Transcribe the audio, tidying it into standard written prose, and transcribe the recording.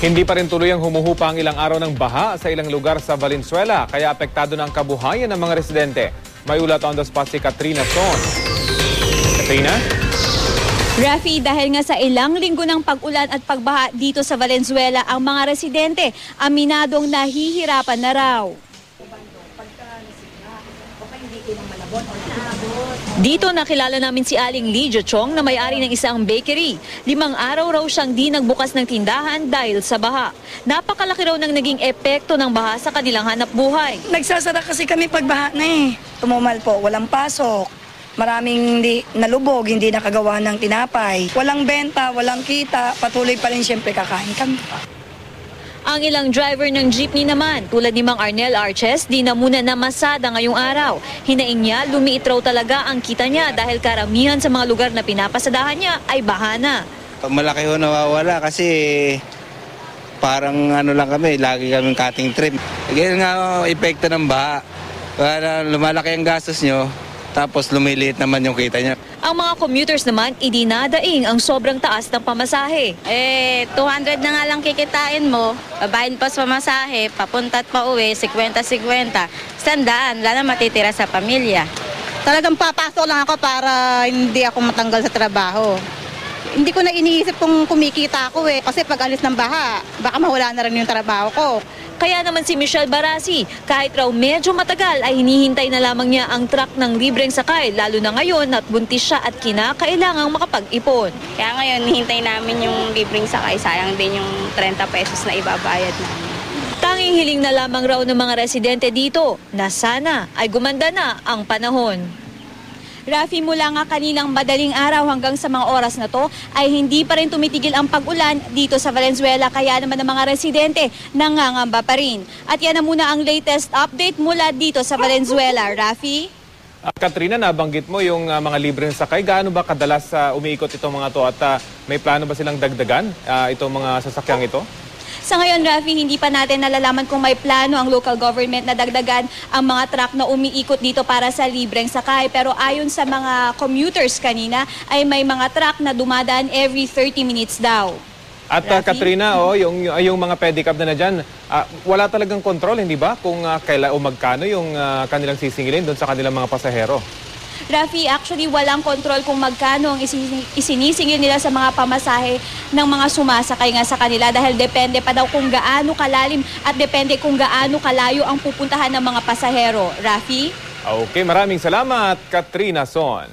Hindi pa rin tuloy ang humuhupa ang ilang araw ng baha sa ilang lugar sa Valenzuela, kaya apektado na ang kabuhayan ng mga residente. May ulat on the spot si Katrina Son. Katrina? Rafi, dahil nga sa ilang linggo ng pag-ulan at pagbaha dito sa Valenzuela, ang mga residente aminadong nahihirapan na raw. Dito nakilala namin si Aling Lee Chong na may-ari ng isang bakery. 5 araw raw siyang di nagbukas ng tindahan dahil sa baha. Napakalaki raw ng naging epekto ng baha sa kanilang hanap buhay. Nagsasara kasi kami pag baha na eh. Tumumal po, walang pasok. Maraming nalubog, hindi nakagawa ng tinapay. Walang benta, walang kita, patuloy pa rin siyempre kakain kami. Ang ilang driver ng jeepney naman, tulad ni Mang Arnel Arches, di na muna namasada ngayong araw. Hinaing niya, lumiit raw talaga ang kita niya dahil karamihan sa mga lugar na pinapasadahan niya ay bahana. Malaki ho nawawala kasi parang ano lang kami, lagi kaming cutting trim. Ganyan nga epekto ng baha. Para lumalaki ang gastos nyo, tapos lumiliit naman yung kita niya. Ang mga commuters naman, idinadaing ang sobrang taas ng pamasahe. 200 na nga lang kikitain mo, babayin pa sa pamasahe, papunta at pauwi, 50-50. 100, wala na matitira sa pamilya. Talagang papasok lang ako para hindi ako matanggal sa trabaho. Hindi ko na iniisip kung kumikita ako kasi pag alis ng baha, baka mawala na rin yung trabaho ko. Kaya naman si Michelle Barasi, kahit raw medyo matagal ay hinihintay na lamang niya ang truck ng libreng sakay, lalo na ngayon at buntis siya at kinakailangang makapag-ipon. Kaya ngayon, hihintay namin yung libreng sakay, sayang din yung 30 pesos na ibabayad namin. Tanging hiling na lamang raw ng mga residente dito na sana ay gumanda na ang panahon. Rafi, mula nga kaninang madaling araw hanggang sa mga oras na to ay hindi pa rin tumitigil ang pag-ulan dito sa Valenzuela, kaya naman ang mga residente nangangamba pa rin. At yan na muna ang latest update mula dito sa Valenzuela. Rafi? Katrina, nabanggit mo yung mga libreng sakay. Gaano ba kadalas umiikot itong mga to at may plano ba silang dagdagan itong mga sasakyang ito? Sa ngayon, Rafi, hindi pa natin nalalaman kung may plano ang local government na dagdagan ang mga truck na umiikot dito para sa libreng sakay. Pero ayon sa mga commuters kanina, ay may mga truck na dumadaan every 30 minutes daw. At Katrina, yung mga pedicab na dyan, wala talagang control, hindi ba? Kung kailan o magkano yung kanilang sisingilin doon sa kanilang mga pasahero. Rafi, actually walang kontrol kung magkano ang isinisingil nila sa mga pamasahe ng mga sumasakay nga sa kanila dahil depende pa daw kung gaano kalalim at depende kung gaano kalayo ang pupuntahan ng mga pasahero. Rafi? Okay, maraming salamat, Katrina Son.